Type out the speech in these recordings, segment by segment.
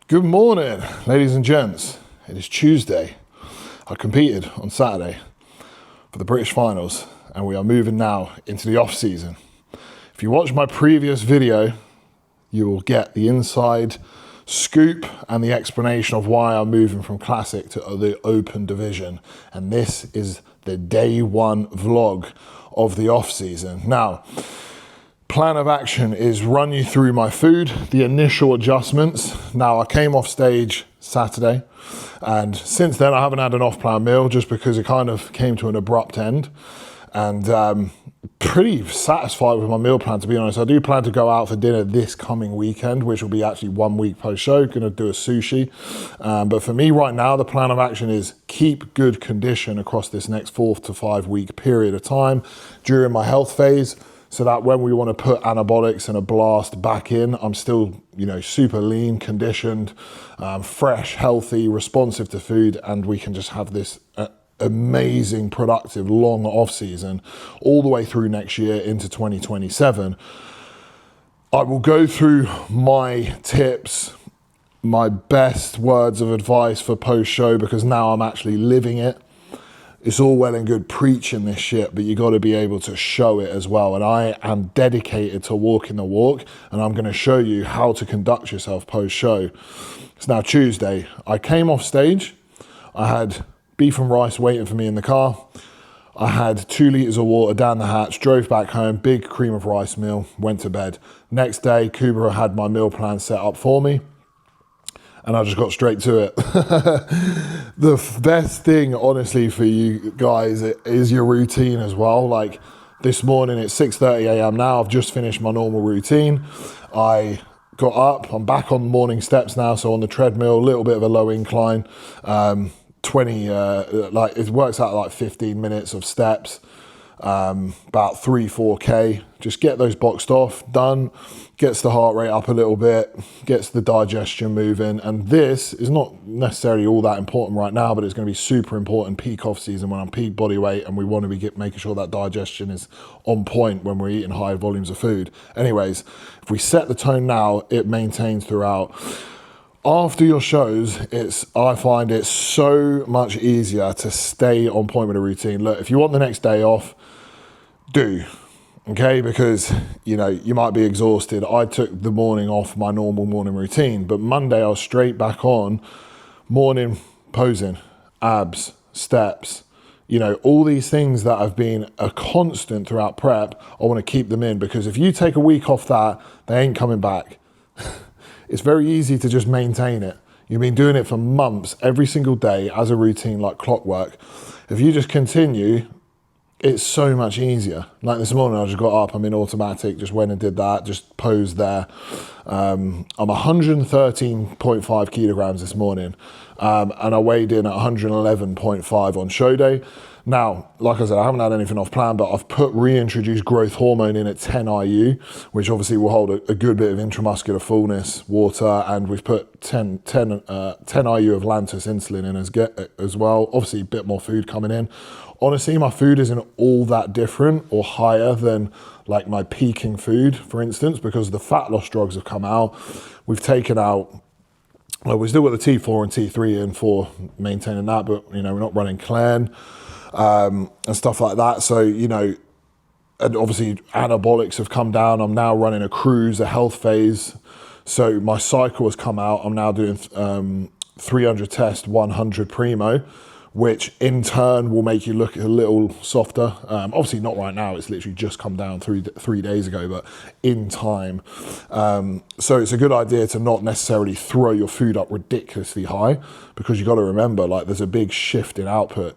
Good morning, ladies and gents. It is Tuesday. I competed on Saturday for the British finals, and we are moving now into the off season. If you watch my previous video, you will get the inside scoop and the explanation of why I'm moving from classic to the open division. And this is the day one vlog of the off season. Now, plan of action is run you through my food, the initial adjustments. Now, I came off stage Saturday, and since then I haven't had an off-plan meal just because it kind of came to an abrupt end. And pretty satisfied with my meal plan, to be honest. I do plan to go out for dinner this coming weekend, which will be actually 1 week post-show. Gonna do a sushi. But for me right now, the plan of action is keep good condition across this next 4 to 5 week period of time during my health phase, so that when we want to put anabolics and a blast back in, I'm still, super lean, conditioned, fresh, healthy, responsive to food, and we can just have this amazing, productive, long off season all the way through next year into 2027. I will go through my tips, my best words of advice for post-show, because now I'm actually living it. It's all well and good preaching this shit, but you got to be able to show it as well. And I am dedicated to walking the walk, and I'm going to show you how to conduct yourself post-show. It's now Tuesday. I came off stage. I had beef and rice waiting for me in the car. I had 2 litres of water down the hatch, drove back home, big cream of rice meal, went to bed. Next day, Kubra had my meal plan set up for me, and I just got straight to it. The best thing, honestly, for you guys is your routine as well. Like this morning, it's 6:30 a.m. now. I've just finished my normal routine. I got up. I'm back on morning steps now, so on the treadmill, a little bit of a low incline. It works out like 15 minutes of steps, about 3-4K. Just get those boxed off, done, gets the heart rate up a little bit, gets the digestion moving. And this is not necessarily all that important right now, but it's going to be super important peak off season when I'm peak body weight, and we want to be making sure that digestion is on point when we're eating high volumes of food. Anyways, if we set the tone now, it maintains throughout. After your shows, I find it so much easier to stay on point with a routine. Look, if you want the next day off, do, okay? Because, you might be exhausted. I took the morning off my normal morning routine, but Monday I was straight back on morning posing, abs, steps, all these things that have been a constant throughout prep. I want to keep them in, because if you take a week off that, they ain't coming back. It's very easy to just maintain it. You've been doing it for months, every single day as a routine, like clockwork. If you just continue, it's so much easier. Like this morning, I just got up, I'm in automatic, just went and did that, just posed there. I'm 113.5 kilograms this morning, and I weighed in at 111.5 on show day. Now, like I said, I haven't had anything off plan, but I've reintroduced growth hormone in at 10 IU, which obviously will hold a good bit of intramuscular fullness, water, and we've put 10 IU of Lantus insulin in as well. Obviously, a bit more food coming in. Honestly, my food isn't all that different or higher than like my peaking food, for instance, because the fat loss drugs have come out. We've taken out, well, we still got the T4 and T3 in for maintaining that, but we're not running Clan. And stuff like that. So, and obviously anabolics have come down. I'm now running a cruise, a health phase. So my cycle has come out. I'm now doing 300 test, 100 primo, which in turn will make you look a little softer. Obviously not right now, it's literally just come down 3 days ago, but in time. So it's a good idea to not necessarily throw your food up ridiculously high, because you got to remember, like, there's a big shift in output,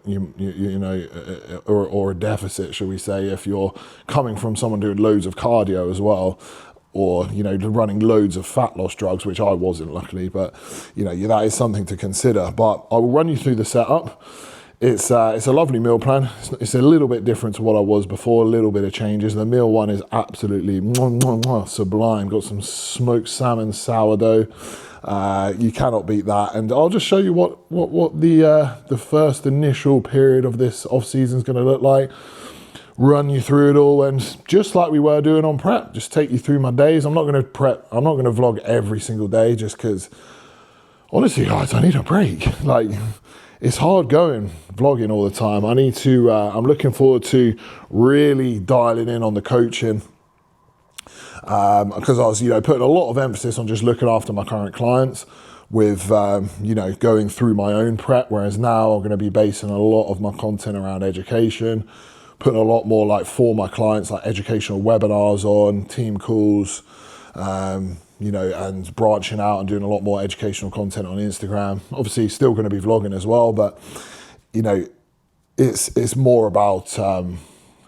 or a deficit, shall we say, if you're coming from someone doing loads of cardio as well, or running loads of fat loss drugs, which I wasn't, luckily, but that is something to consider. But I will run you through the setup. It's a lovely meal plan. It's a little bit different to what I was before, a little bit of changes. The meal one is absolutely sublime. Got some smoked salmon sourdough. You cannot beat that. And I'll just show you what the first initial period of this off season is going to look like. Run you through it all, and just like we were doing on prep, just take you through my days. I'm not going to vlog every single day, just because honestly, guys, I need a break. Like, it's hard going vlogging all the time. I need to, I'm looking forward to really dialing in on the coaching. Because I was, putting a lot of emphasis on just looking after my current clients with, going through my own prep, whereas now I'm going to be basing a lot of my content around education, putting a lot more like for my clients, like educational webinars on, team calls, and branching out and doing a lot more educational content on Instagram. Obviously still going to be vlogging as well, but, it's more about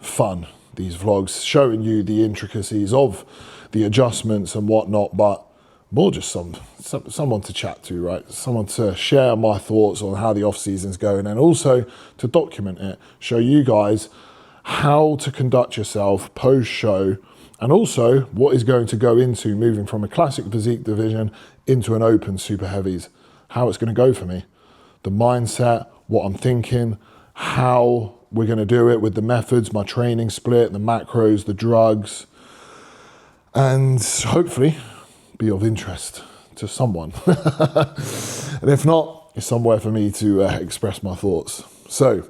fun, these vlogs, showing you the intricacies of the adjustments and whatnot, but more just someone to chat to, right? Someone to share my thoughts on how the off season's going, and also to document it, show you guys how to conduct yourself post-show, and also what is going to go into moving from a classic physique division into an open super heavies, how it's going to go for me, the mindset, what I'm thinking, how we're going to do it with the methods, my training split, the macros, the drugs, and hopefully be of interest to someone. And if not, it's somewhere for me to express my thoughts. So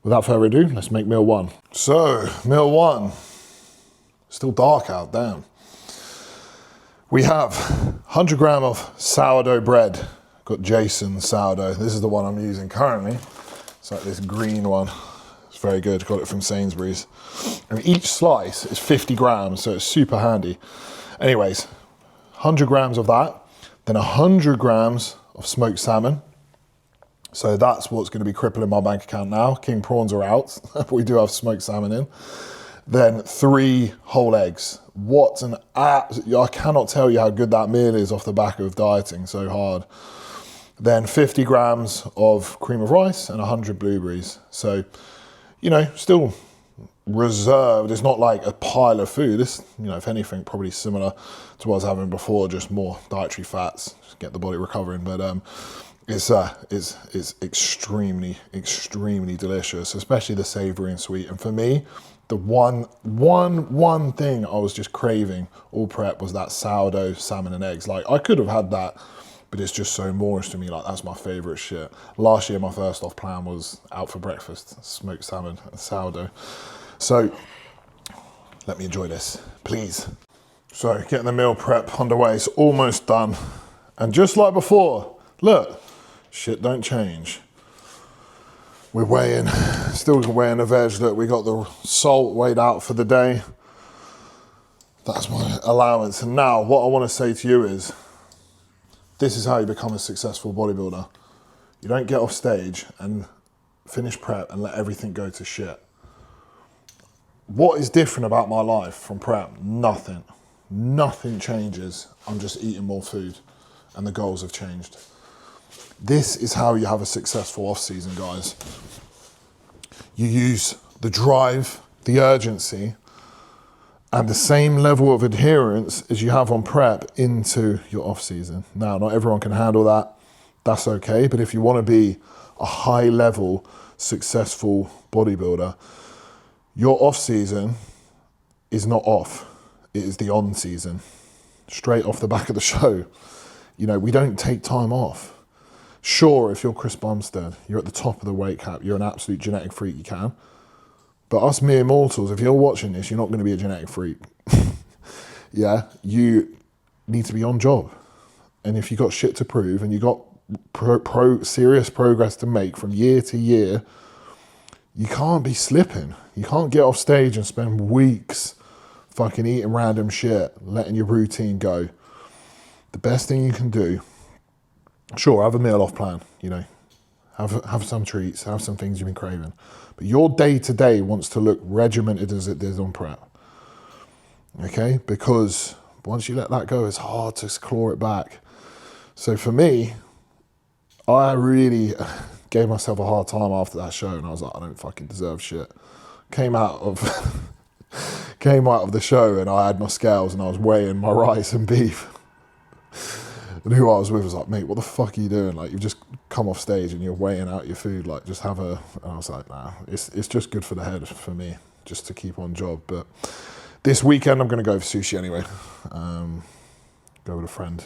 without further ado, let's make meal one. So meal one, still dark out, damn. We have 100 gram of sourdough bread. Got Jason sourdough. This is the one I'm using currently. It's like this green one. It's very good, got it from Sainsbury's. And each slice is 50 grams, so it's super handy. Anyways, 100 grams of that, then 100 grams of smoked salmon. So that's what's going to be crippling my bank account now. King prawns are out, but we do have smoked salmon in. Then 3 whole eggs. What an I cannot tell you how good that meal is off the back of dieting so hard. Then 50 grams of cream of rice and 100 blueberries. So, still reserved. It's not like a pile of food. This, if anything, probably similar to what I was having before, just more dietary fats, just get the body recovering. But it's extremely, extremely delicious, especially the savory and sweet. And for me, the one thing I was just craving all prep was that sourdough salmon and eggs. Like, I could have had that, but it's just so Moorish to me. Like, that's my favorite shit. Last year, my first off plan was out for breakfast, smoked salmon and sourdough. So let me enjoy this, please. So getting the meal prep underway, it's almost done. And just like before, look, shit don't change. We're weighing, still weighing the veg. Look, we got the salt weighed out for the day. That's my allowance. And now what I want to say to you is, this is how you become a successful bodybuilder. You don't get off stage and finish prep and let everything go to shit. What is different about my life from prep? Nothing. Nothing changes. I'm just eating more food and the goals have changed. This is how you have a successful off-season, guys. You use the drive, the urgency, and the same level of adherence as you have on prep into your off-season. Now, not everyone can handle that. That's okay. But if you want to be a high-level, successful bodybuilder, your off-season is not off. It is the on-season. Straight off the back of the show. We don't take time off. Sure, if you're Chris Bumstead, you're at the top of the weight cap, you're an absolute genetic freak, you can. But us mere mortals, if you're watching this, you're not going to be a genetic freak. Yeah, you need to be on job. And if you got shit to prove and you got serious progress to make from year to year, you can't be slipping. You can't get off stage and spend weeks fucking eating random shit, letting your routine go. The best thing you can do, sure, have a meal off plan, have some treats, have some things you've been craving. But your day-to-day wants to look regimented as it did on prep. Okay? Because once you let that go, it's hard to claw it back. So for me, I really gave myself a hard time after that show, and I was like, I don't fucking deserve shit. Came out of the show and I had my scales and I was weighing my rice and beef. And who I was with was like, mate, what the fuck are you doing? Like, you've just come off stage and you're weighing out your food. Like, just have a... And I was like, nah, it's just good for the head for me, just to keep on job. But this weekend I'm going to go for sushi anyway. Go with a friend.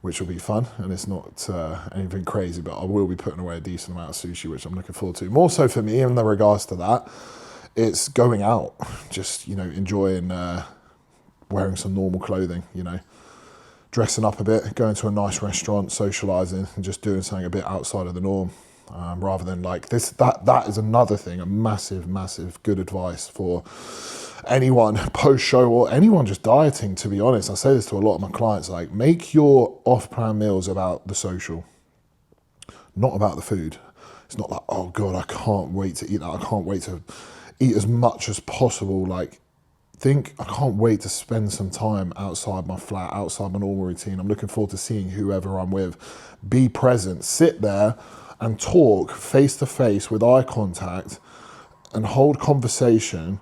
which will be fun. And it's not anything crazy, but I will be putting away a decent amount of sushi, which I'm looking forward to. More so for me, in the regards to that, it's going out, just, enjoying wearing some normal clothing, dressing up a bit, going to a nice restaurant, socializing, and just doing something a bit outside of the norm, rather than like this. That is another thing, a massive good advice for anyone post-show or anyone just dieting, to be honest. I say this to a lot of my clients, like, make your off-plan meals about the social, not about the food. It's not like, oh God, I can't wait to eat that. I can't wait to eat as much as possible. Like, I can't wait to spend some time outside my flat, outside my normal routine. I'm looking forward to seeing whoever I'm with. Be present, sit there and talk face to face with eye contact and hold conversation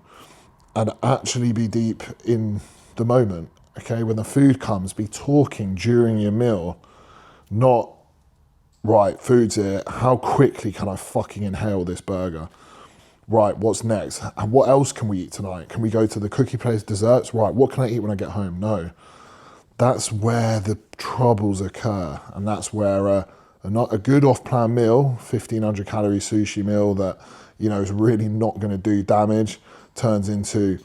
and actually be deep in the moment. Okay, when the food comes, be talking during your meal, not, right, food's here, how quickly can I fucking inhale this burger? Right, what's next? And what else can we eat tonight? Can we go to the cookie place, desserts? Right, what can I eat when I get home? No. That's where the troubles occur. And that's where a good off-plan meal, 1,500 calorie sushi meal that, is really not going to do damage, turns into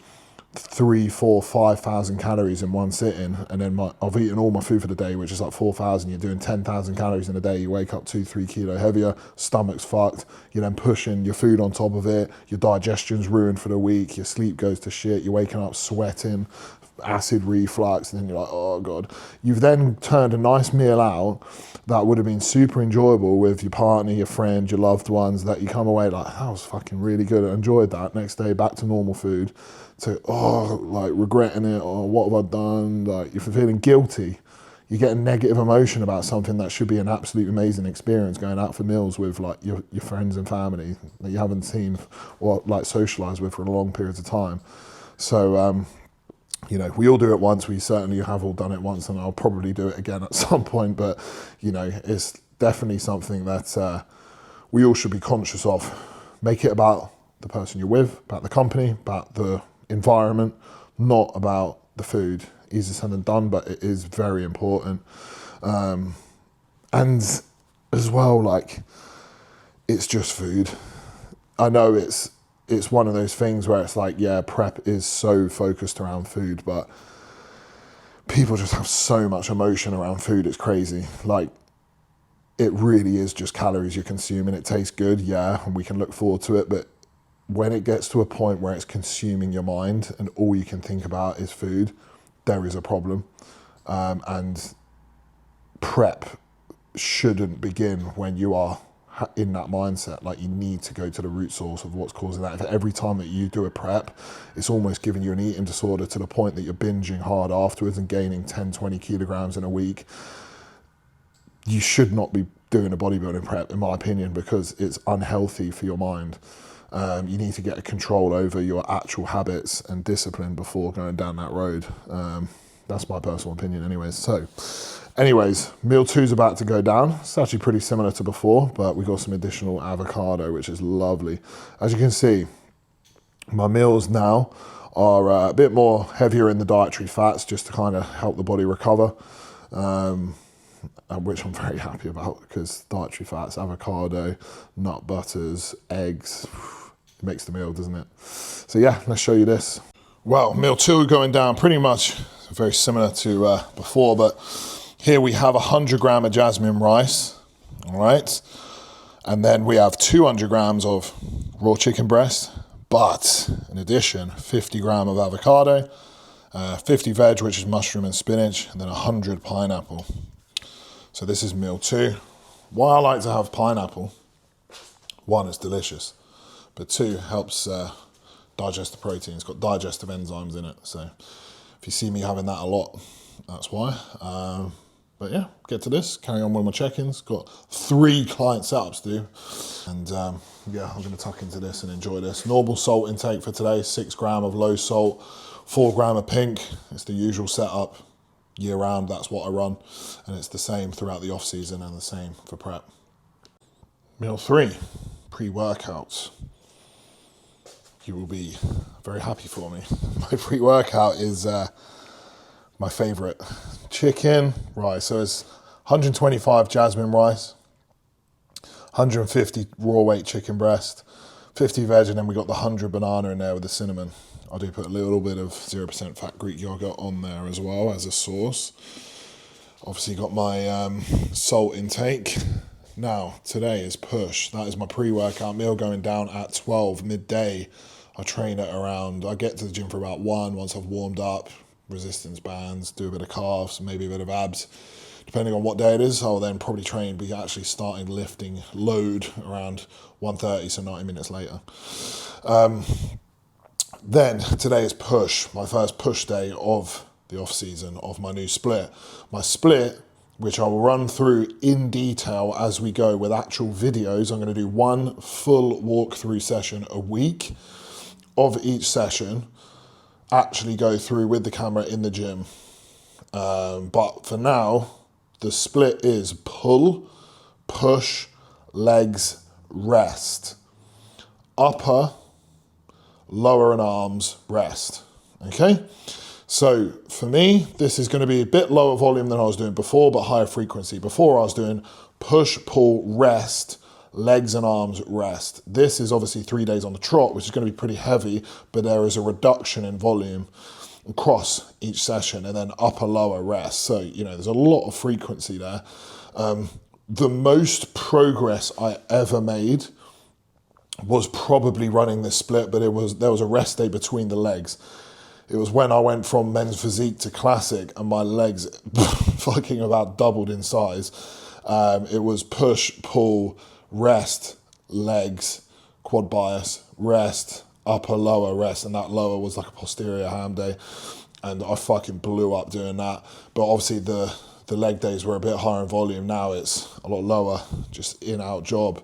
3,000, 4,000, 5,000 calories in one sitting. And then I've eaten all my food for the day, which is like 4,000. You're doing 10,000 calories in a day. You wake up 2-3 kilo heavier, stomach's fucked. You're then pushing your food on top of it. Your digestion's ruined for the week. Your sleep goes to shit. You're waking up sweating, acid reflux. And then you're like, oh God. You've then turned a nice meal out that would have been super enjoyable with your partner, your friend, your loved ones, that you come away like, that was fucking really good. I enjoyed that. Next day, back to normal food. To, like regretting it, or what have I done? Like, you're feeling guilty. You get a negative emotion about something that should be an absolute amazing experience, going out for meals with like your friends and family that you haven't seen or like socialized with for a long period of time. So, we all do it once. We certainly have all done it once, and I'll probably do it again at some point. But, it's definitely something that we all should be conscious of. Make it about the person you're with, about the company, about the environment, not about the food. Easier said than done, but it is very important. And as well, like, it's just food. I know it's one of those things where it's like, yeah, prep is so focused around food, but people just have so much emotion around food. It's crazy. Like, it really is just calories you're consuming. It tastes good, yeah, and we can look forward to it, but when it gets to a point where it's consuming your mind and all you can think about is food, there is a problem. And prep shouldn't begin when you are in that mindset. Like, you need to go to the root source of what's causing that. If every time that you do a prep, it's almost giving you an eating disorder to the point that you're binging hard afterwards and gaining 10, 20 kilograms in a week, you should not be doing a bodybuilding prep, in my opinion, because it's unhealthy for your mind. You need to get a control over your actual habits and discipline before going down that road. That's my personal opinion anyways. So anyways, meal 2 is about to go down. It's actually pretty similar to before, but we got some additional avocado, which is lovely. As you can see, my meals now are a bit more heavier in the dietary fats, just to kind of help the body recover. Which I'm very happy about, because dietary fats, avocado, nut butters, eggs, it makes the meal, doesn't it? So yeah, let's show you this. Well, meal 2 going down pretty much very similar to before, but here we have 100 gram of jasmine rice, all right? And then we have 200 grams of raw chicken breast, but in addition, 50 gram of avocado, 50 veg, which is mushroom and spinach, and then 100 pineapple. So this is meal 2. Why I like to have pineapple, 1, it's delicious, but 2, helps digest the protein. It's got digestive enzymes in it. So if you see me having that a lot, that's why. But yeah, get to this, carry on with my check-ins. Got 3 client setups to do. And yeah, I'm gonna tuck into this and enjoy this. Normal salt intake for today, 6 gram of low salt, 4 gram of pink. It's the usual setup. Year round, that's what I run, and it's the same throughout the off season and the same for prep. Meal 3, pre-workouts. You will be very happy for me. My pre-workout is my favorite. Chicken, right, so it's 125 jasmine rice, 150 raw weight chicken breast, 50 veg, and then we got the 100 banana in there with the cinnamon. I do put a little bit of 0% fat Greek yogurt on there as well as a sauce. Obviously got my salt intake. Now, today is push. That is my pre-workout meal going down at 12 midday. I train at around, I get to the gym for about 1 once I've warmed up, resistance bands, do a bit of calves, maybe a bit of abs. Depending on what day it is, I'll then probably be actually starting lifting load around 1:30, so 90 minutes later. Then today is push, my first push day of the off season of my new split. My split, which I will run through in detail as we go with actual videos. I'm going to do 1 full walkthrough session a week of each session, actually go through with the camera in the gym. But for now, the split is pull, push, legs, rest. Upper, lower and arms, rest. Okay? So for me, this is going to be a bit lower volume than I was doing before, but higher frequency. Before I was doing push, pull, rest, legs and arms, rest. This is obviously 3 days on the trot, which is going to be pretty heavy, but there is a reduction in volume across each session, and then upper, lower, rest. So, you know, there's a lot of frequency there. The most progress I ever made was probably running this split, but there was a rest day between the legs. It was when I went from men's physique to classic and my legs fucking about doubled in size. It was push, pull, rest, legs, quad bias, rest, upper, lower, rest, and that lower was like a posterior ham day, and I fucking blew up doing that. But obviously the leg days were a bit higher in volume. Now it's a lot lower, just in-out job,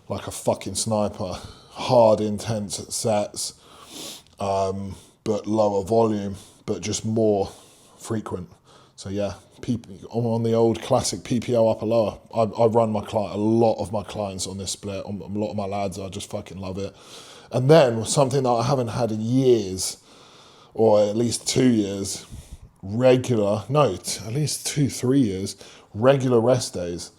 like a fucking sniper. Hard, intense sets, but lower volume, but just more frequent. So yeah, on the old classic PPO upper lower. I run a lot of my clients on this split. A lot of my lads, I just fucking love it. And then something that I haven't had in years, or at least 2 years, at least 2-3 years, regular rest days.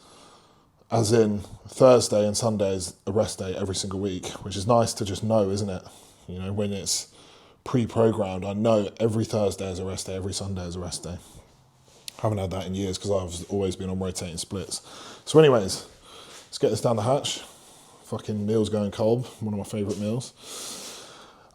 As in Thursday and Sunday is a rest day every single week, which is nice to just know, isn't it? You know, when it's pre-programmed, I know every Thursday is a rest day, every Sunday is a rest day. I haven't had that in years because I've always been on rotating splits. So anyways, let's get this down the hatch. Fucking meal's going cold, one of my favourite meals.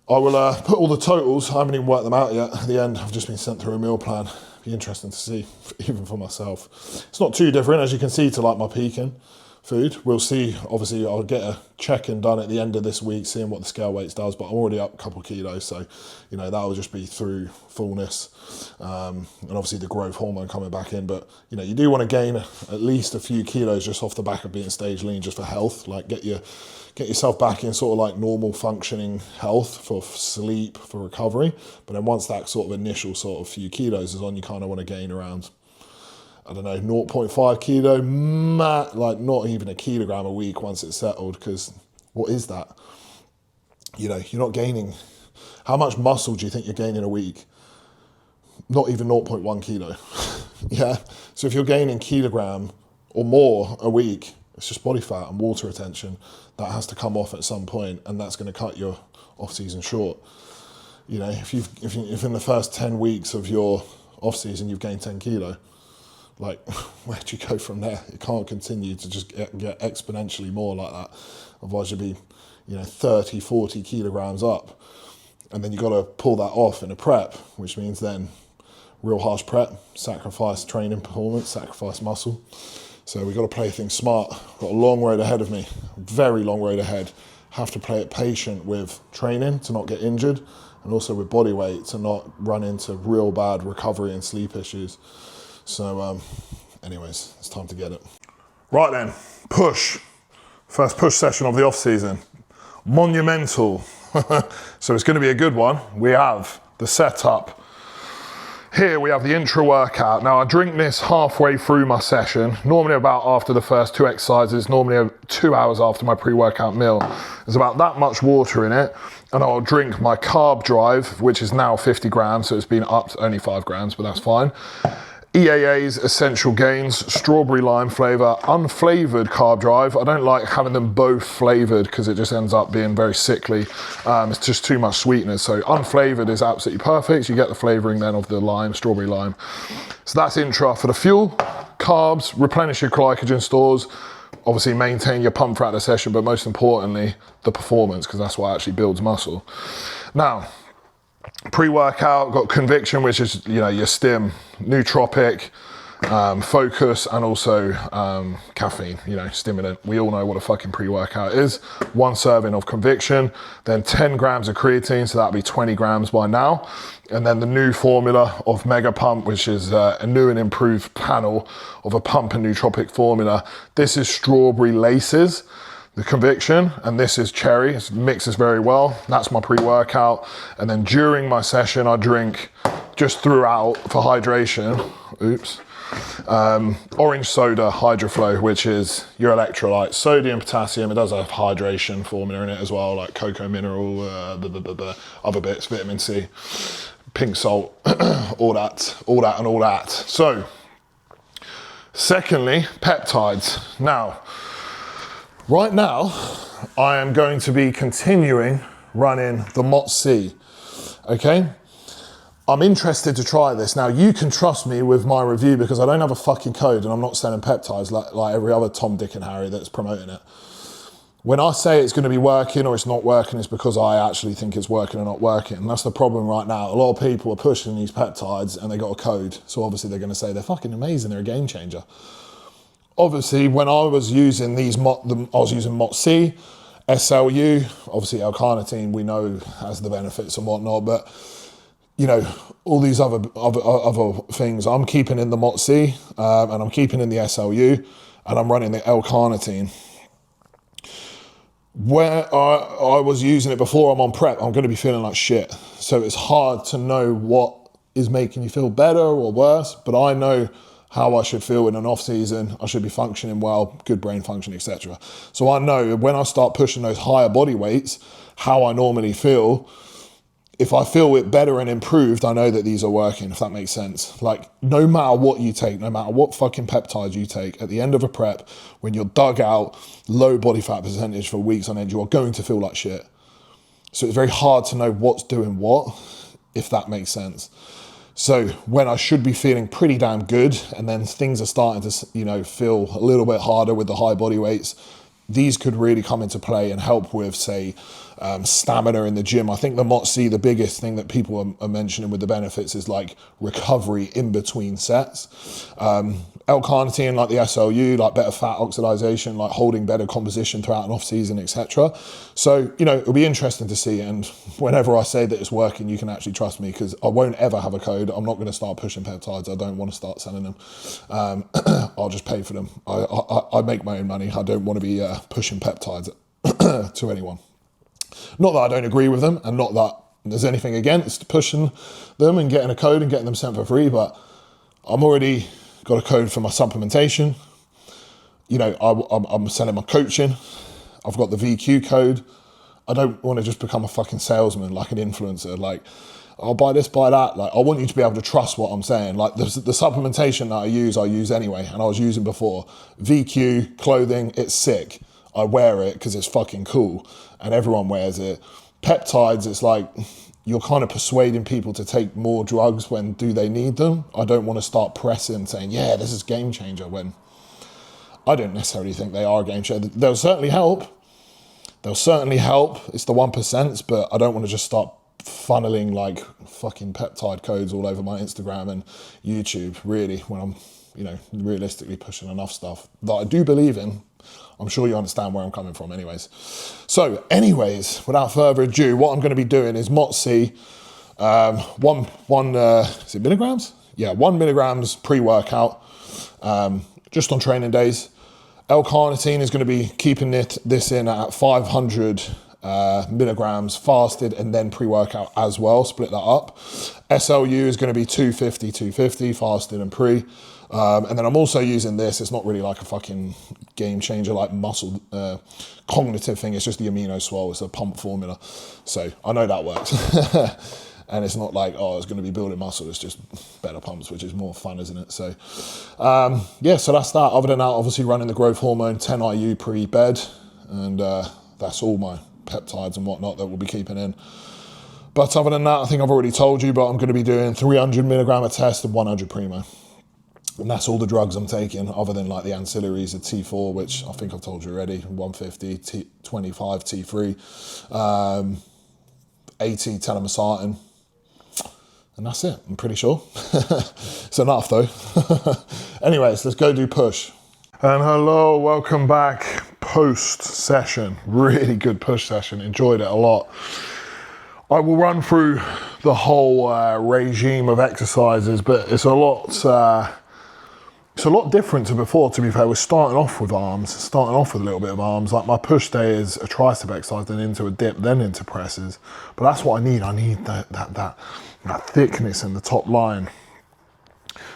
I will put all the totals, I haven't even worked them out yet. At the end, I've just been sent through a meal plan. Be interesting to see, even for myself. It's not too different, as you can see, to like my peaking food. We'll see, obviously I'll get a check-in done at the end of this week, seeing what the scale weights does, but I'm already up a couple of kilos, so, you know, that will just be through fullness, and obviously the growth hormone coming back in. But, you know, you do want to gain at least a few kilos just off the back of being stage lean, just for health, like get yourself back in sort of like normal functioning health, for sleep, for recovery. But then once that sort of initial sort of few kilos is on, you kind of want to gain around, I don't know, 0.5 kilo, like not even a kilogram a week once it's settled, because what is that? You know, you're not gaining, how much muscle do you think you're gaining a week? Not even 0.1 kilo. Yeah, so if you're gaining kilogram or more a week, it's just body fat and water retention that has to come off at some point, and that's going to cut your off season short. You know, if in the first 10 weeks of your off season you've gained 10 kilo, like, where do you go from there? You can't continue to just get exponentially more like that. Otherwise you'll be, you know, 30, 40 kilograms up. And then you've got to pull that off in a prep, which means then real harsh prep, sacrifice training performance, sacrifice muscle. So we've got to play things smart. Got a long road ahead of me, very long road ahead. Have to play it patient with training to not get injured, and also with body weight to not run into real bad recovery and sleep issues. So anyways, it's time to get it. Right then, push. First push session of the off season. Monumental. So it's going to be a good one. We have the setup. Here we have the intra workout. Now I drink this halfway through my session, normally about after the first 2 exercises, normally 2 hours after my pre-workout meal. There's about that much water in it, and I'll drink my carb drive, which is now 50 grams, so it's been up to only 5 grams, but that's fine. EAA's Essential Gains, strawberry lime flavour, unflavoured carb drive. I don't like having them both flavoured because it just ends up being very sickly. It's just too much sweetness. So unflavoured is absolutely perfect. You get the flavouring then of the lime, strawberry lime. So that's intra for the fuel. Carbs, replenish your glycogen stores. Obviously maintain your pump throughout the session, but most importantly, the performance, because that's what actually builds muscle. Now, pre-workout, got Conviction, which is, you know, your stim, nootropic, focus, and also caffeine, you know, stimulant. We all know what a fucking pre-workout is. 1 serving of Conviction, then 10 grams of creatine, so that'll be 20 grams by now. And then the new formula of Mega Pump, which is a new and improved panel of a pump and nootropic formula. This is strawberry laces, the Conviction, and this is cherry. It mixes very well. That's my pre-workout. And then during my session, I drink just throughout for hydration, orange soda Hydroflow, which is your electrolytes, sodium, potassium. It does have hydration formula in it as well, like cocoa mineral, other bits, vitamin C, pink salt, all that. So, secondly, peptides. Now, right now, I am going to be continuing running the MOTS-C, okay? I'm interested to try this. Now, you can trust me with my review because I don't have a fucking code and I'm not selling peptides like every other Tom, Dick and Harry that's promoting it. When I say it's going to be working or it's not working, it's because I actually think it's working or not working. And that's the problem right now. A lot of people are pushing these peptides and they got a code. So obviously they're going to say they're fucking amazing, they're a game changer. Obviously, when I was using these, I was using MOTS-C, SLU, obviously L-carnitine we know has the benefits and whatnot, but you know, all these other things, I'm keeping in the MOTS-C and I'm keeping in the SLU and I'm running the L-carnitine. Where I was using it before I'm on prep, I'm going to be feeling like shit. So it's hard to know what is making you feel better or worse, but I know how I should feel in an off season. I should be functioning well, good brain function, etc. So I know when I start pushing those higher body weights, how I normally feel. If I feel it better and improved, I know that these are working, if that makes sense. Like, no matter what you take, no matter what fucking peptides you take, at the end of a prep, when you're dug out, low body fat percentage for weeks on end, you are going to feel like shit. So it's very hard to know what's doing what, if that makes sense. So when I should be feeling pretty damn good, and then things are starting to, you know, feel a little bit harder with the high body weights, these could really come into play and help with, say, stamina in the gym. I think the MOTS-C, the biggest thing that people are mentioning with the benefits is like recovery in between sets. L-carnitine, like the SLU, like better fat oxidation, like holding better composition throughout an off season, etc. So, you know, it'll be interesting to see. And whenever I say that it's working, you can actually trust me because I won't ever have a code. I'm not going to start pushing peptides. I don't want to start selling them. I'll just pay for them. I make my own money. I don't want to be pushing peptides to anyone. Not that I don't agree with them and not that there's anything against pushing them and getting a code and getting them sent for free, but I'm already got a code for my supplementation. You know, I'm selling my coaching. I've got the VQ code. I don't want to just become a fucking salesman, like an influencer. Like, I'll buy this, buy that. Like, I want you to be able to trust what I'm saying. Like, the supplementation that I use anyway, and I was using before. VQ, clothing, it's sick. I wear it because it's fucking cool, and everyone wears it. Peptides, it's like, you're kind of persuading people to take more drugs when do they need them. I don't want to start pressing saying, yeah, this is game changer, when I don't necessarily think they are a game changer. They'll certainly help. It's the 1%, but I don't want to just start funneling like fucking peptide codes all over my Instagram and YouTube, really, when I'm, you know, realistically pushing enough stuff that I do believe in. I'm sure you understand where I'm coming from anyways. So anyways, without further ado, what I'm going to be doing is MOTS-C, is it milligrams? Yeah, 1 milligrams pre-workout, just on training days. L-carnitine is going to be keeping this in at 500 milligrams fasted and then pre-workout as well, split that up. SLU is going to be 250 fasted and pre. And then I'm also using this. It's not really like a fucking game changer, like muscle cognitive thing. It's just the amino swole. It's a pump formula. So I know that works. And it's not like, oh, it's going to be building muscle. It's just better pumps, which is more fun, isn't it? So, yeah, so that's that. Other than that, obviously running the growth hormone, 10 IU pre-bed. And that's all my peptides and whatnot that we'll be keeping in. But other than that, I think I've already told you, but I'm going to be doing 300 milligram a test and 100 primo. And that's all the drugs I'm taking, other than like the ancillaries, the T4, which I think I've told you already, 150, 25 T3, 80 telmisartan. And that's it, I'm pretty sure. It's enough though. Anyways, let's go do push. And hello, welcome back. Post session, really good push session, enjoyed it a lot. I will run through the whole regime of exercises, but it's a lot different to before, to be fair. We're starting off with arms, starting off with a little bit of arms. Like my push day is a tricep exercise, then into a dip, then into presses. But that's what I need. I need that thickness in the top line.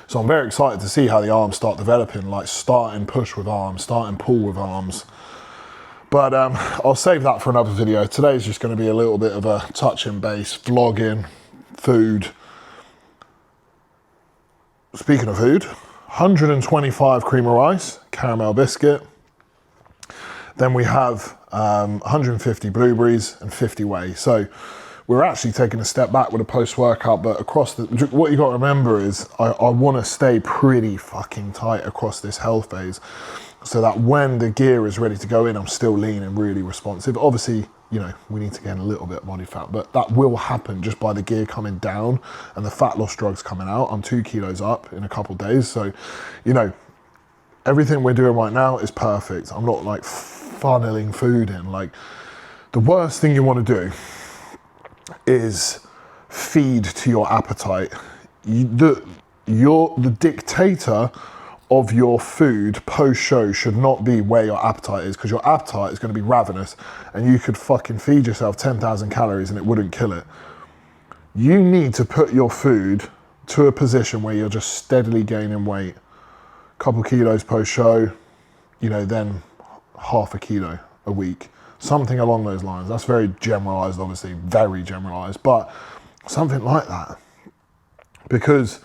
So I'm very excited to see how the arms start developing, like starting push with arms, starting pull with arms. But I'll save that for another video. Today's just going to be a little bit of a touching base, vlogging, food. Speaking of food, 125 cream of rice, caramel biscuit. Then we have 150 blueberries and 50 whey. So we're actually taking a step back with a post-workout, but across what you got to remember is I want to stay pretty fucking tight across this health phase, so that when the gear is ready to go in, I'm still lean and really responsive. Obviously, you know, we need to gain a little bit of body fat, but that will happen just by the gear coming down and the fat loss drugs coming out. I'm 2 kilos up in a couple of days. So, you know, everything we're doing right now is perfect. I'm not like funneling food in. Like, the worst thing you want to do is feed to your appetite. The dictator of your food post-show should not be where your appetite is, because your appetite is going to be ravenous and you could fucking feed yourself 10,000 calories and it wouldn't kill it. You need to put your food to a position where you're just steadily gaining weight. Couple kilos post-show, you know, then half a kilo a week. Something along those lines. That's very generalized, obviously, very generalized, but something like that. Because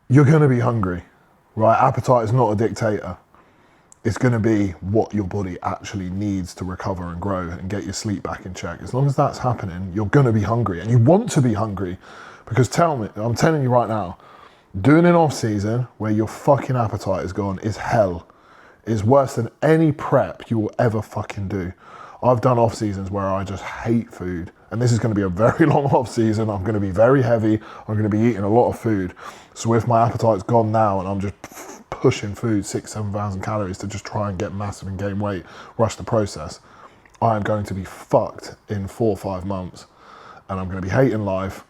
you're going to be hungry, right? Appetite is not a dictator. It's going to be what your body actually needs to recover and grow and get your sleep back in check. As long as that's happening, you're going to be hungry, and you want to be hungry, because I'm telling you right now, doing an off season where your fucking appetite is gone is hell. Is worse than any prep you will ever fucking do. I've done off seasons where I just hate food, and this is going to be a very long off season. I'm going to be very heavy. I'm going to be eating a lot of food. So if my appetite's gone now and I'm just pushing food 6,000-7,000 calories to just try and get massive and gain weight, rush the process, I am going to be fucked in 4 or 5 months, and I'm going to be hating life.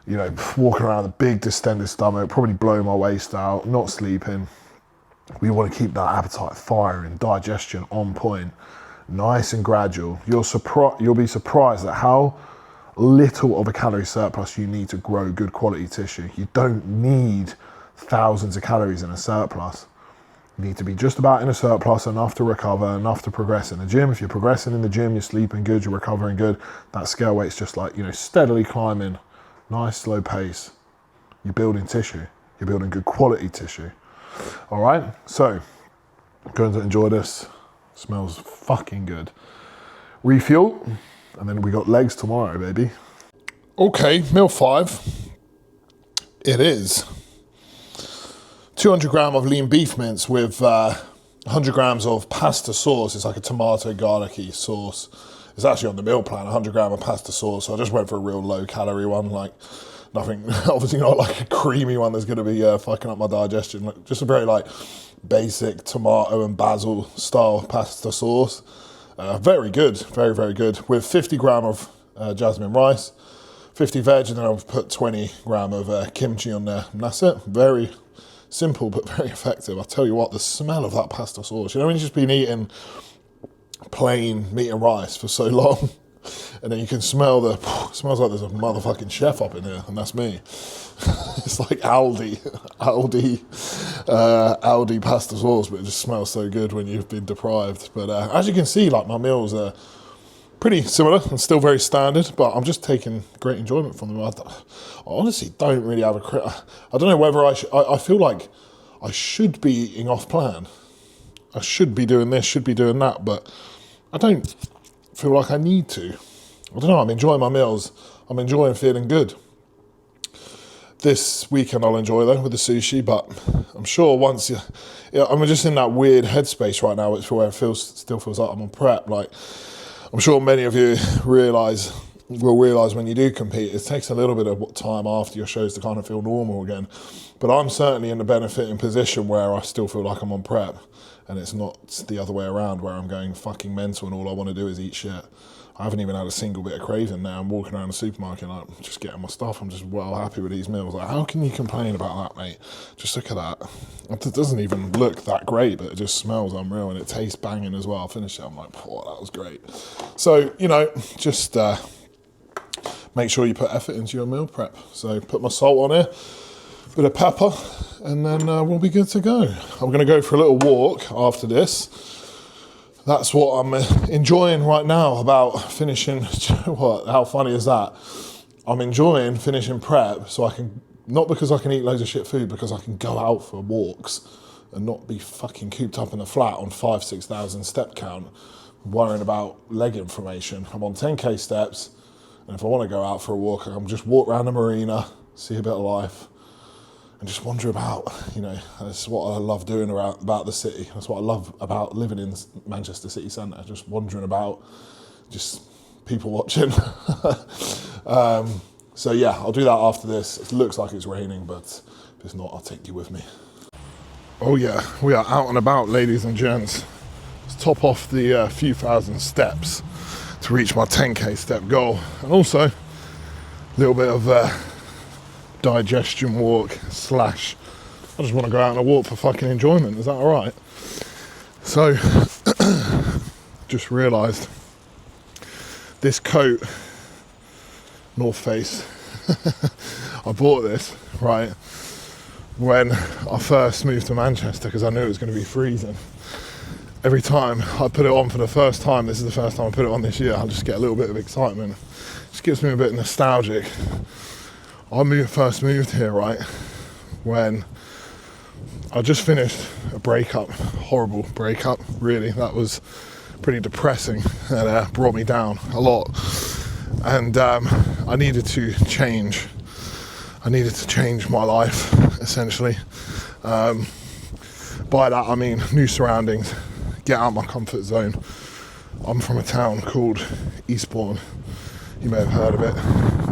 You know, walking around with a big distended stomach, probably blowing my waist out, not sleeping. We want to keep that appetite firing, digestion on point, nice and gradual. You'll be surprised at how little of a calorie surplus you need to grow good quality tissue. You don't need thousands of calories in a surplus. You need to be just about in a surplus, enough to recover, enough to progress in the gym. If you're progressing in the gym, you're sleeping good, you're recovering good, that scale weight's just like, you know, steadily climbing, nice slow pace. You're building tissue. You're building good quality tissue. All right, so going to enjoy this. Smells fucking good. Refuel, and then we got legs tomorrow, baby. Okay, meal 5. It is 200 gram of lean beef mince with 100 grams of pasta sauce. It's like a tomato garlicky sauce. It's actually on the meal plan, 100 gram of pasta sauce. So I just went for a real low calorie one, like nothing, obviously not like a creamy one that's going to be fucking up my digestion. Like, just a very like basic tomato and basil style pasta sauce. Very good, very, very good. With 50 gram of jasmine rice, 50 veg, and then I've put 20 gram of kimchi on there. And that's it. Very simple, but very effective. I tell you what, the smell of that pasta sauce, you know, when you've just been eating plain meat and rice for so long, and then you can smell smells like there's a motherfucking chef up in here, and that's me. It's like Aldi pasta sauce, but it just smells so good when you've been deprived. But as you can see, like my meals are pretty similar and still very standard, but I'm just taking great enjoyment from them. I honestly don't really have I don't know whether I feel like I should be eating off plan. I should be doing this, should be doing that, but I don't feel like I need to. I don't know, I'm enjoying my meals. I'm enjoying feeling good. This weekend I'll enjoy though with the sushi, but I'm sure once I'm just in that weird headspace right now, where it still feels like I'm on prep. Like, I'm sure many of you will realise when you do compete, it takes a little bit of time after your shows to kind of feel normal again. But I'm certainly in the benefiting position where I still feel like I'm on prep, and it's not the other way around where I'm going fucking mental and all I want to do is eat shit. I haven't even had a single bit of craving now. I'm walking around the supermarket, like, just getting my stuff. I'm just well happy with these meals. Like, how can you complain about that, mate? Just look at that. It doesn't even look that great, but it just smells unreal and it tastes banging as well. I finished it, I'm like, oh, that was great. So, just make sure you put effort into your meal prep. So put my salt on here, a bit of pepper, and then we'll be good to go. I'm going to go for a little walk after this. That's what I'm enjoying right now about finishing. What? How funny is that? I'm enjoying finishing prep so I can, not because I can eat loads of shit food, because I can go out for walks and not be fucking cooped up in a flat on 5,000-6,000 step count, worrying about leg inflammation. I'm on 10k steps, and if I want to go out for a walk, I can just walk around the marina, see a bit of life, and just wander about. That's what I love doing about the city. That's what I love about living in Manchester city centre, just wandering about, just people watching. So yeah, I'll do that after this. It looks like it's raining, but if it's not, I'll take you with me. Oh yeah, we are out and about, ladies and gents. Let's top off the few thousand steps to reach my 10k step goal, and also a little bit of digestion walk / I just want to go out on a walk for fucking enjoyment. Is that all right? So just realised this coat, North Face, I bought this right when I first moved to Manchester because I knew it was going to be freezing. Every time I put it on for the first time, this is the first time I put it on this year, I just get a little bit of excitement. It just gets me a bit nostalgic. I first moved here, right, when I just finished a breakup, horrible breakup, really. That was pretty depressing and brought me down a lot. And I needed to change. I needed to change my life, essentially. By that, I mean new surroundings, get out of my comfort zone. I'm from a town called Eastbourne. You may have heard of it.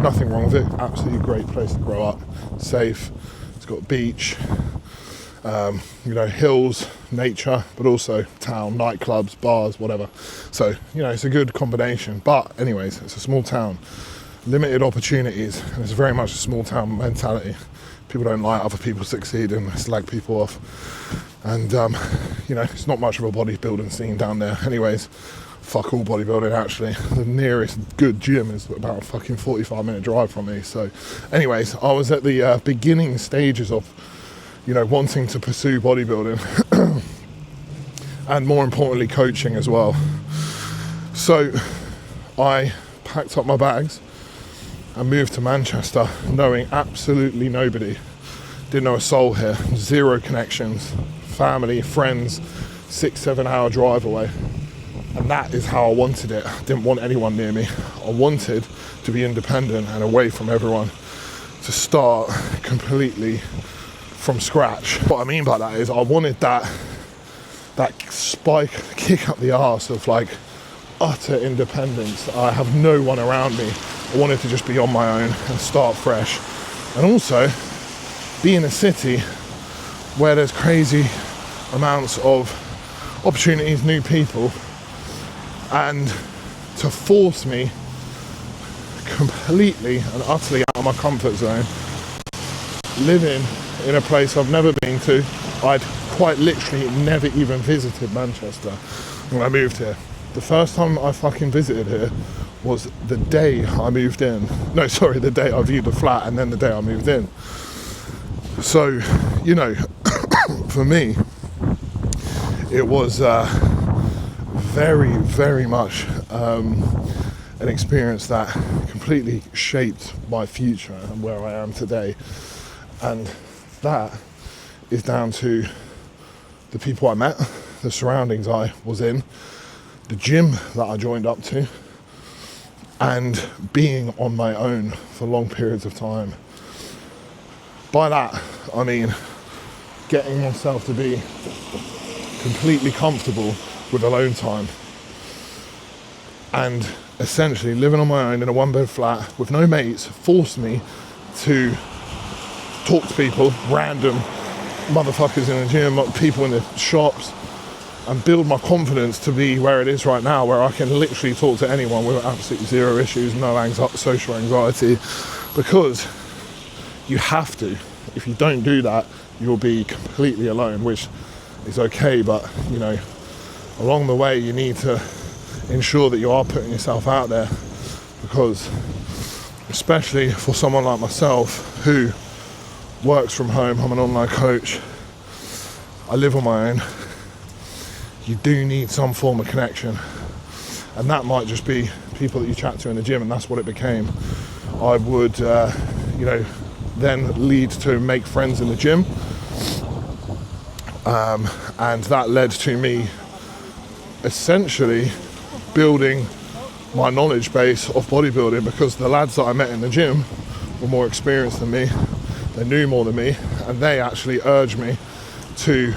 Nothing wrong with it. Absolutely great place to grow up. Safe. It's got beach, hills, nature, but also town, nightclubs, bars, whatever. So, it's a good combination. But anyways, it's a small town. Limited opportunities. And it's very much a small town mentality. People don't like other people succeeding, slag people off. And, it's not much of a bodybuilding scene down there. Anyways, fuck all bodybuilding, actually. The nearest good gym is about a fucking 45-minute drive from me. So anyways, I was at the beginning stages of, wanting to pursue bodybuilding and more importantly, coaching as well. So I packed up my bags and moved to Manchester, knowing absolutely nobody. Didn't know a soul here, zero connections, family, friends, 6-7 hour drive away. And that is how I wanted it. I didn't want anyone near me. I wanted to be independent and away from everyone, to start completely from scratch. What I mean by that is I wanted that spike kick up the arse of like utter independence. I have no one around me. I wanted to just be on my own and start fresh. And also be in a city where there's crazy amounts of opportunities, new people, and to force me completely and utterly out of my comfort zone, living in a place I've never been to. I'd quite literally never even visited Manchester when I moved here. The first time I fucking visited here was the day I moved in. No, sorry, the day I viewed the flat and then the day I moved in. So, for me, it was very, very much an experience that completely shaped my future and where I am today. And that is down to the people I met, the surroundings I was in, the gym that I joined up to, and being on my own for long periods of time. By that, I mean getting myself to be completely comfortable with alone time, and essentially living on my own in a one-bed flat with no mates forced me to talk to people, random motherfuckers in the gym, people in the shops, and build my confidence to be where it is right now, where I can literally talk to anyone with absolutely zero issues, no social anxiety, because you have to. If you don't do that, you'll be completely alone, which is okay, but you know, along the way you need to ensure that you are putting yourself out there, because especially for someone like myself who works from home, I'm an online coach, I live on my own, you do need some form of connection, and that might just be people that you chat to in the gym, and that's what it became. I would then lead to make friends in the gym, and that led to me essentially building my knowledge base of bodybuilding, because the lads that I met in the gym were more experienced than me, they knew more than me, and they actually urged me to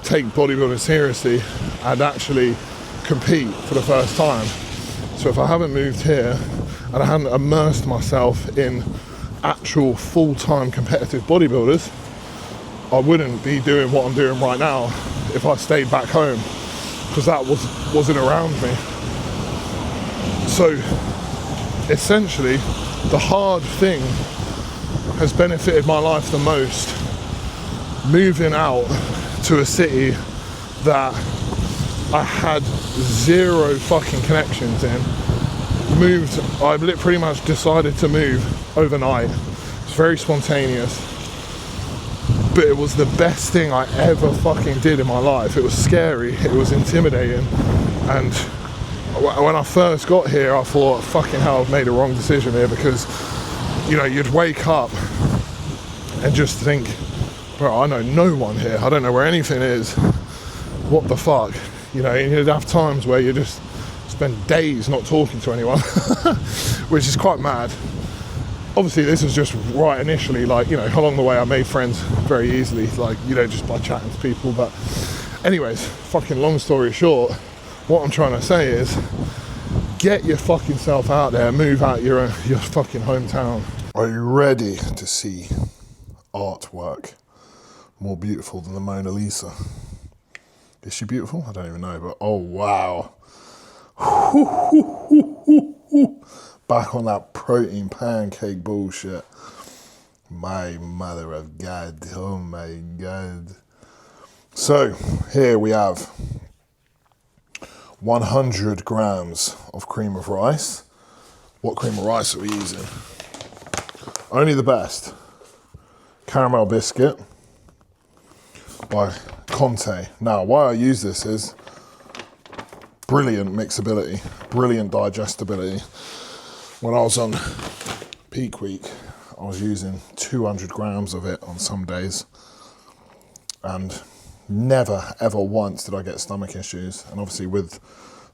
take bodybuilding seriously and actually compete for the first time. So if I haven't moved here and I hadn't immersed myself in actual full-time competitive bodybuilders, I wouldn't be doing what I'm doing right now if I stayed back home, because that wasn't around me. So essentially, the hard thing has benefited my life the most. Moving out to a city that I had zero fucking connections in. I pretty much decided to move overnight. It's very spontaneous, but it was the best thing I ever fucking did in my life. It was scary, it was intimidating, and when I first got here I thought, fucking hell, I've made a wrong decision here, because you know, you'd wake up and just think, bro, I know no one here, I don't know where anything is, what the fuck, you know, and you'd have times where you just spend days not talking to anyone, which is quite mad. Obviously this was just right initially, like, you know, along the way I made friends very easily, like, you know, just by chatting to people. But anyways, fucking long story short, what I'm trying to say is, get your fucking self out there, move out your fucking hometown. Are you ready to see artwork more beautiful than the Mona Lisa? Is she beautiful? I don't even know, but oh wow. Back on that protein pancake bullshit. My mother of God, oh my God. So here we have 100 grams of cream of rice. What cream of rice are we using? Only the best. Caramel biscuit by Conte. Now, why I use this is brilliant mixability, brilliant digestibility. When I was on peak week, I was using 200 grams of it on some days, and never ever once did I get stomach issues. And obviously with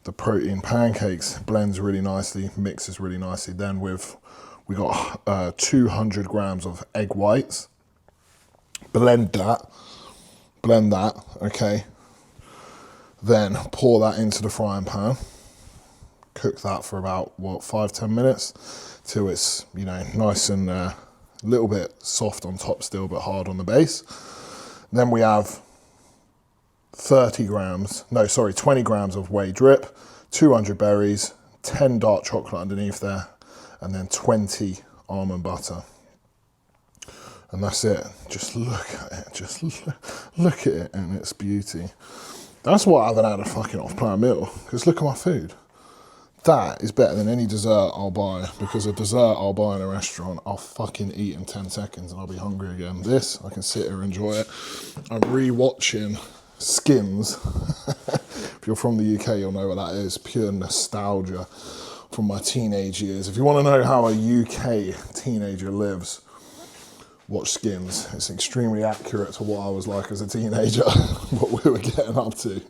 the protein pancakes, blends really nicely, mixes really nicely. Then we got 200 grams of egg whites. Blend that, okay. Then pour that into the frying pan. Cook that for about, 5-10 minutes till it's, you know, nice and a little bit soft on top still, but hard on the base. Then we have 20 grams of whey drip, 200 berries, 10 dark chocolate underneath there, and then 20 almond butter. And that's it. Just look at it. Just look at it and its beauty. That's why I haven't had a fucking off-plan meal, because look at my food. That is better than any dessert I'll buy, because a dessert I'll buy in a restaurant, I'll fucking eat in 10 seconds and I'll be hungry again. This, I can sit here and enjoy it. I'm re-watching Skims. If you're from the UK, you'll know what that is. Pure nostalgia from my teenage years. If you want to know how a UK teenager lives, watch Skins. It's extremely accurate to what I was like as a teenager, what we were getting up to.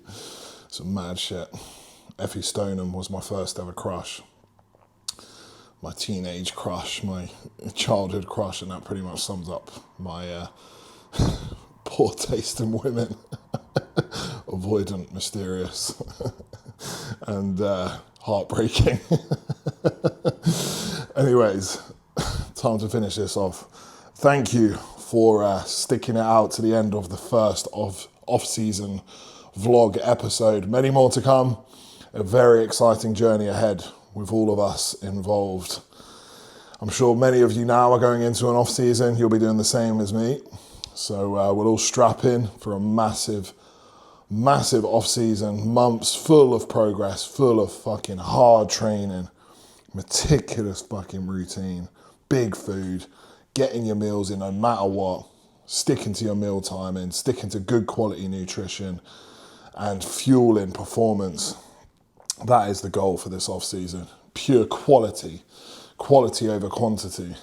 Some mad shit. Effie Stoneham was my first ever crush. My teenage crush, my childhood crush, and that pretty much sums up my poor taste in women. Avoidant, mysterious, and heartbreaking. Anyways, time to finish this off. Thank you for sticking it out to the end of the first off-season vlog episode. Many more to come. A very exciting journey ahead with all of us involved. I'm sure many of you now are going into an off-season. You'll be doing the same as me. So we'll all strap in for a massive off-season, months full of progress, full of fucking hard training, meticulous fucking routine, big food, getting your meals in no matter what, sticking to your meal timing, sticking to good quality nutrition, and fueling performance. That is the goal for this off-season. Pure quality over quantity.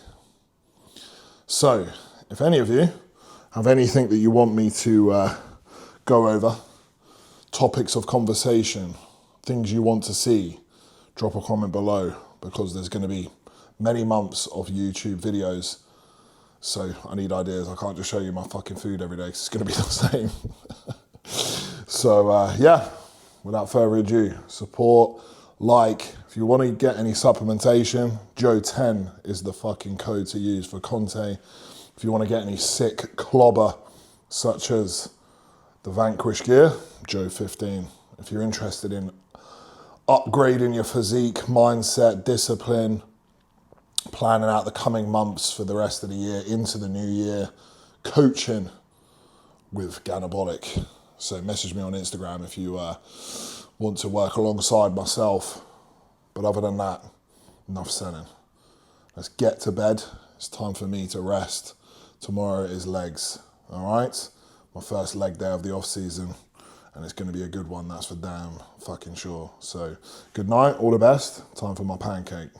So, if any of you have anything that you want me to go over, topics of conversation, things you want to see, drop a comment below, because there's going to be many months of YouTube videos. So I need ideas. I can't just show you my fucking food every day because it's going to be the same. So yeah, without further ado, support, like. If you want to get any supplementation, Joe10 is the fucking code to use for Conte. If you want to get any sick clobber, such as the Vanquish gear, Joe15. If you're interested in upgrading your physique, mindset, discipline, planning out the coming months for the rest of the year into the new year, coaching with Ganabolic. So message me on Instagram if you want to work alongside myself. But other than that, enough selling. Let's get to bed. It's time for me to rest. Tomorrow is legs, all right? My first leg day of the off season, and it's going to be a good one, that's for damn fucking sure. So good night, all the best. Time for my pancake.